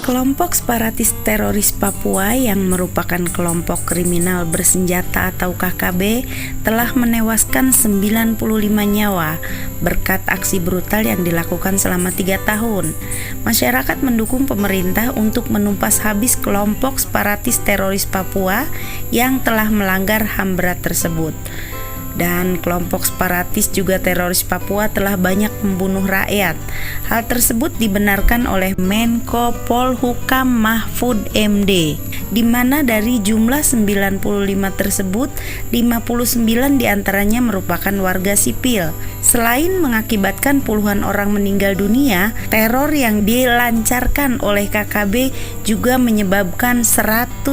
Kelompok separatis teroris Papua yang merupakan kelompok kriminal bersenjata atau KKB telah menewaskan 95 nyawa berkat aksi brutal yang dilakukan selama 3 tahun. Masyarakat mendukung pemerintah untuk menumpas habis kelompok separatis teroris Papua yang telah melanggar HAM berat tersebut. Dan kelompok separatis juga teroris Papua telah banyak membunuh rakyat. Hal tersebut dibenarkan oleh Menko Polhukam Mahfud MD, di mana dari jumlah 95 tersebut, 59 diantaranya merupakan warga sipil. Selain mengakibatkan puluhan orang meninggal dunia, teror yang dilancarkan oleh KKB juga menyebabkan 110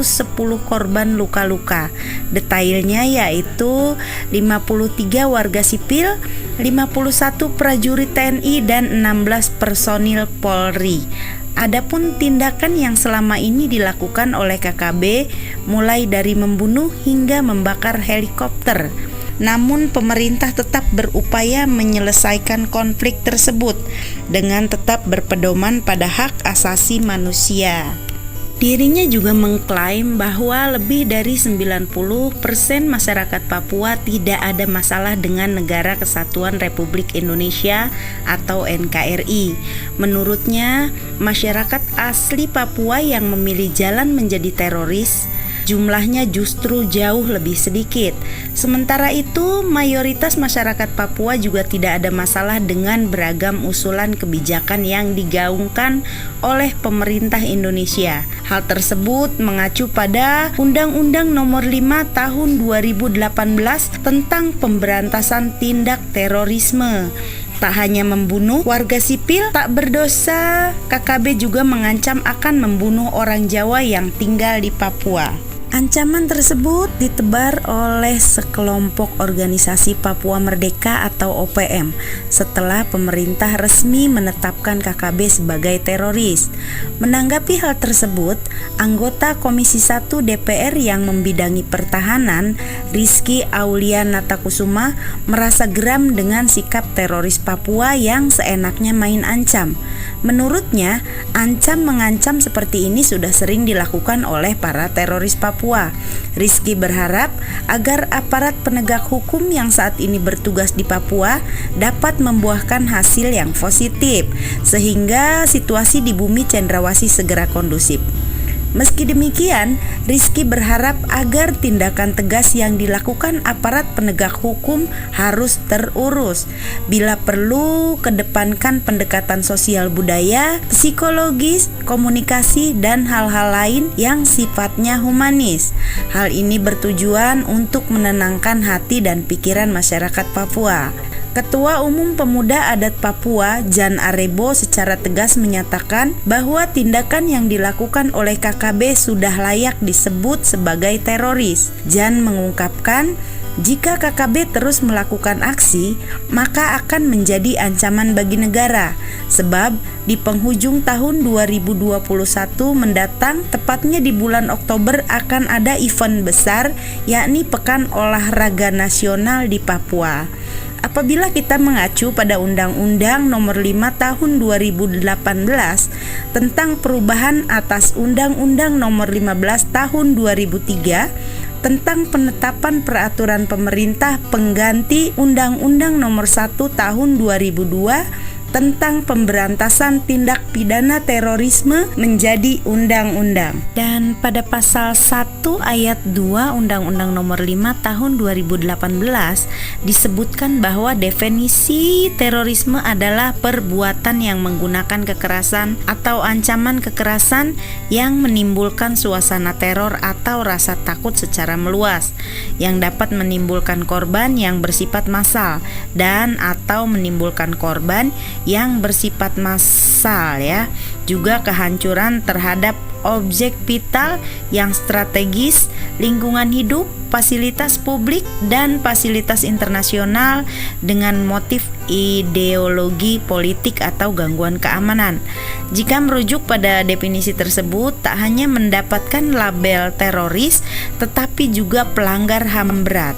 korban luka-luka. Detailnya yaitu 53 warga sipil, 51 prajurit TNI, dan 16 personil Polri. Adapun tindakan yang selama ini dilakukan oleh KKB mulai dari membunuh hingga membakar helikopter. Namun pemerintah tetap berupaya menyelesaikan konflik tersebut dengan tetap berpedoman pada hak asasi manusia. Dirinya juga mengklaim bahwa lebih dari 90% masyarakat Papua tidak ada masalah dengan Negara Kesatuan Republik Indonesia atau NKRI. Menurutnya, masyarakat asli Papua yang memilih jalan menjadi teroris jumlahnya justru jauh lebih sedikit. Sementara itu, mayoritas masyarakat Papua juga tidak ada masalah dengan beragam usulan kebijakan yang digaungkan oleh pemerintah Indonesia. Hal tersebut mengacu pada Undang-Undang Nomor 5 Tahun 2018 tentang pemberantasan tindak terorisme. Tak hanya membunuh warga sipil tak berdosa, KKB juga mengancam akan membunuh orang Jawa yang tinggal di Papua. Ancaman tersebut ditebar oleh sekelompok organisasi Papua Merdeka atau OPM setelah pemerintah resmi menetapkan KKB sebagai teroris. Menanggapi hal tersebut, anggota Komisi 1 DPR yang membidangi pertahanan, Rizky Aulia Natakusuma, merasa geram dengan sikap teroris Papua yang seenaknya main ancam. Menurutnya, ancam-mengancam seperti ini sudah sering dilakukan oleh para teroris Papua. Rizky berharap agar aparat penegak hukum yang saat ini bertugas di Papua dapat membuahkan hasil yang positif, sehingga situasi di bumi Cendrawasih segera kondusif. Meski demikian, Rizky berharap agar tindakan tegas yang dilakukan aparat penegak hukum harus terurus. Bila perlu, kedepankan pendekatan sosial budaya, psikologis, komunikasi, dan hal-hal lain yang sifatnya humanis. Hal ini bertujuan untuk menenangkan hati dan pikiran masyarakat Papua. Ketua Umum Pemuda Adat Papua, Jan Arebo, secara tegas menyatakan bahwa tindakan yang dilakukan oleh KKB sudah layak disebut sebagai teroris. Jan mengungkapkan, jika KKB terus melakukan aksi, maka akan menjadi ancaman bagi negara. Sebab di penghujung tahun 2021 mendatang, tepatnya di bulan Oktober, akan ada event besar, yakni Pekan Olahraga Nasional di Papua. Apabila kita mengacu pada Undang-Undang Nomor 5 Tahun 2018 tentang perubahan atas Undang-Undang Nomor 15 Tahun 2003 tentang penetapan peraturan pemerintah pengganti Undang-Undang Nomor 1 Tahun 2002 tentang pemberantasan tindak pidana terorisme menjadi undang-undang. Dan pada pasal 1 ayat 2 Undang-Undang Nomor 5 Tahun 2018 disebutkan bahwa definisi terorisme adalah perbuatan yang menggunakan kekerasan atau ancaman kekerasan yang menimbulkan suasana teror atau rasa takut secara meluas, yang dapat menimbulkan korban yang bersifat massal dan atau menimbulkan korban yang bersifat massal, ya. Juga kehancuran terhadap objek vital yang strategis, lingkungan hidup, fasilitas publik, dan fasilitas internasional dengan motif ideologi politik atau gangguan keamanan. Jika merujuk pada definisi tersebut, tak hanya mendapatkan label teroris, tetapi juga pelanggar HAM berat.